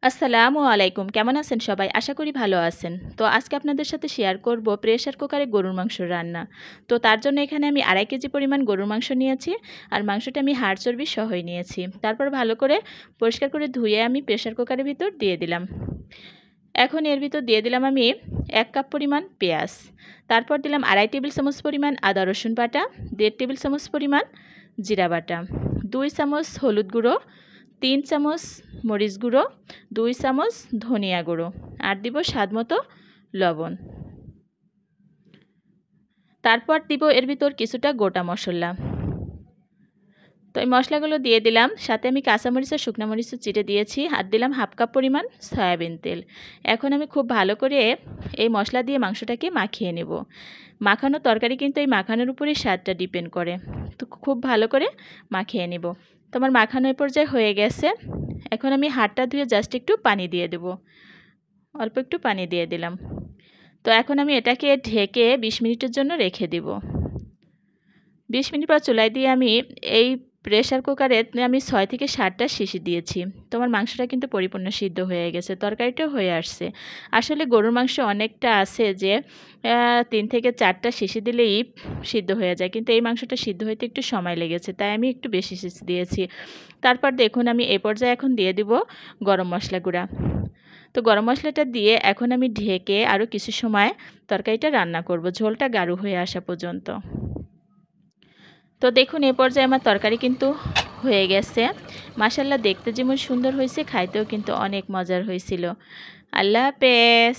আসসালামু আলাইকুম। কেমন আছেন সবাই? আশা করি ভালো আছেন। তো আজকে আপনাদের সাথে শেয়ার করব প্রেসার কুকারে গরুর মাংস রান্না। তো তার জন্য এখানে আমি 2.5 কেজি পরিমাণ গরুর মাংস নিয়েছি। আর মাংসটা আমি হাড় চর্বি সহই নিয়েছি। তারপর ভালো করে পরিষ্কার করে ধুয়ে আমি প্রেসার কুকারের ভিতর দিয়ে দিলাম। এখন এর ভিতর দিয়ে দিলাম আমি 1 কাপ পরিমাণ পেঁয়াজ। তারপর দিলাম 2.5 টেবিল চামচ পরিমাণ আদা রসুন বাটা, 1.5 টেবিল চামচ পরিমাণ জিরা বাটা, 2 চামচ হলুদ গুঁড়ো, 3 চামচ মরিচ গুঁড়ো, 2 চামচ ধনিয়া গুঁড়ো আর দিব স্বাদমতো লবণ। তারপর দিব এর ভিতর কিছুটা গোটা মশলা। তো এই মশলাগুলো দিয়ে দিলাম, সাথে আমি কাঁচামরিচ আর শুকনো মরিচও চিড়ে দিয়েছি, আর দিলাম 1/2 কাপ পরিমাণ সয়াবিন তেল। এখন আমি খুব ভালো করে এই মশলা দিয়ে মাংসটাকে মাখিয়ে নেব। মাখানো তরকারি কিন্তু এই মাখানোর উপরেই স্বাদটা ডিপেন্ড করে। তো খুব ভালো করে মাখিয়ে নেব। তো আমার মাখানো এই পর্যায়ে হয়ে গেছে। এখন আমি হাতটা ধুয়ে জাস্ট একটু পানি দিয়ে দেব। অল্প একটু পানি দিয়ে দিলাম। তো এখন আমি এটাকে ঢেকে 20 মিনিটের জন্য রেখে দেব। 20 মিনিট পর চুলায় দিয়ে আমি এই প্রেসার কুকারে আমি 6 থেকে 7টা সিটি দিয়েছি। তো আমার মাংসটা কিন্তু পরিপূর্ণ সিদ্ধ হয়ে গেছে, তরকারিটাও হয়ে আসছে। আসলে গরুর মাংস অনেকটা আছে যে 3 থেকে 4টা সিটি দিলেই সিদ্ধ হয়ে যায়, কিন্তু এই মাংসটা সিদ্ধ হইতে একটু সময় লেগেছে, তাই আমি একটু বেশি সিটি দিয়েছি। তারপর দেখুন আমি এই পর্যায়ে এখন দিয়ে দিব গরম মশলা গুঁড়া। তো গরম মশলাটা দিয়ে এখন আমি ঢেকে আরও কিছু সময় তরকারিটা রান্না করব, ঝোলটা গাঢ় হয়ে আসা পর্যন্ত। তো দেখুন এ পর্যায়ে আমার তরকারি কিন্তু হয়ে গেছে। মাশাআল্লাহ, দেখতে যেমন সুন্দর হয়েছে, খাইতেও কিন্তু অনেক মজার হয়েছিল। আল্লাহ হাফেজ।